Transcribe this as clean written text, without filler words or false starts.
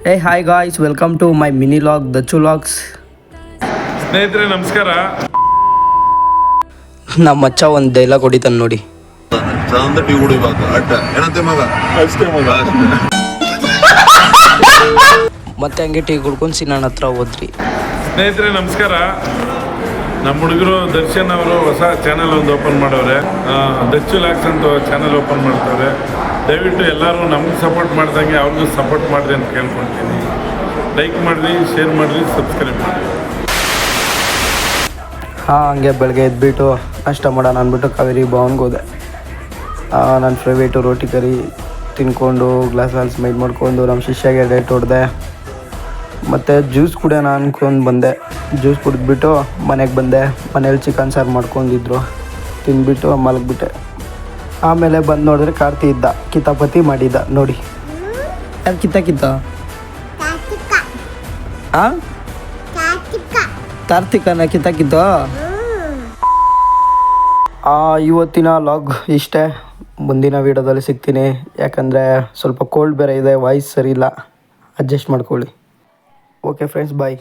Hey hi guys, welcome to my mini log Dachchu logs. ಸ್ನೇಹಿತರೆ ನಮಸ್ಕಾರ. ನಮ್ಮ ಮಚ್ಚ ಒಂದು ಡೈಲಾಗ್ ಹೊಡಿತಾನೆ ನೋಡಿ. ಮತ್ತೆ ಹಂಗೆ ಟೀ ಕುಡ್ಕೊಂಡು ನನ್ನ ಹತ್ರ ಹೋದ್ರಿ. ಸ್ನೇಹಿತರೆ ನಮಸ್ಕಾರ. ನಮ್ಮ ಹುಡುಗರು ದರ್ಶನ್ ಅವರು ಹೊಸ ಚಾನಲ್ ಒಂದು ಓಪನ್ ಮಾಡವ್ರೆ, ದಚ್ಚು ಲಾಗ್ಸ್ ಅಂತ ಚಾನಲ್ ಓಪನ್ ಮಾಡ್ತಾರೆ. ದಯವಿಟ್ಟು ಎಲ್ಲರೂ ನಮ್ಗೆ ಸಪೋರ್ಟ್ ಮಾಡ್ದಂಗೆ ಅವ್ರಿಗೂ ಸಪೋರ್ಟ್ ಮಾಡಿರಿ ಅಂತ ಕೇಳ್ಕೊಳ್ತೀನಿ. ಲೈಕ್ ಮಾಡಿರಿ, ಶೇರ್ ಮಾಡಿರಿ, ಸಬ್ಸ್ಕ್ರೈಬ್ ಮಾಡಿರಿ. ಹಂಗೆ ಬೆಳಗ್ಗೆ ಎದ್ಬಿಟ್ಟು ನಾಷ್ಟ ಮಾಡೋಣ ಅಂದ್ಬಿಟ್ಟು ಕಾವೇರಿ ಭವನ್ಗೆ ಹೋದೆ. ನನ್ನ ಫೇವ್ರೇಟು ರೋಟಿ ಕರಿ ತಿನ್ಕೊಂಡು ಗ್ಲಾಸ್ ಸ್ಮೈಲ್ ಮಾಡಿಕೊಂಡು ನಮ್ಮ ಶಿಷ್ಯಗೆ ಡೇಟ್ ಹೊಡೆದೆ. ಮತ್ತು ಜ್ಯೂಸ್ ಕುಡಿಯೋಣ ಅಂದ್ಕೊಂಡು ಬಂದೆ. ಜ್ಯೂಸ್ ಕುಡಿದ್ಬಿಟ್ಟು ಮನೆಗೆ ಬಂದೆ. ಮನೇಲಿ ಚಿಕನ್ ಸಾರು ಮಾಡ್ಕೊಂಡಿದ್ರು, ತಿಂದ್ಬಿಟ್ಟು ಮಲಗಿಬಿಟ್ಟೆ. ಆಮೇಲೆ ಬಂದು ನೋಡಿದ್ರೆ ಕಾರ್ತಿ ಇದ್ದ, ಕಿತಾಪತಿ ಮಾಡಿದ್ದ ನೋಡಿ. ಯಾರು ಕಿತ್ತ ಕಾರ್ತಿಕನ ಕಿತ್ತ. ಇವತ್ತಿನ ಲಾಗ್ ಇಷ್ಟೇ. ಮುಂದಿನ ವೀಡಿಯೋದಲ್ಲಿ ಸಿಗ್ತೀನಿ. ಯಾಕಂದರೆ ಸ್ವಲ್ಪ ಕೋಲ್ಡ್ ಬೇರೆ ಇದೆ, ವಾಯ್ಸ್ ಸರಿ ಇಲ್ಲ, ಅಡ್ಜಸ್ಟ್ ಮಾಡ್ಕೊಳ್ಳಿ. ಓಕೆ ಫ್ರೆಂಡ್ಸ್, ಬಾಯ್.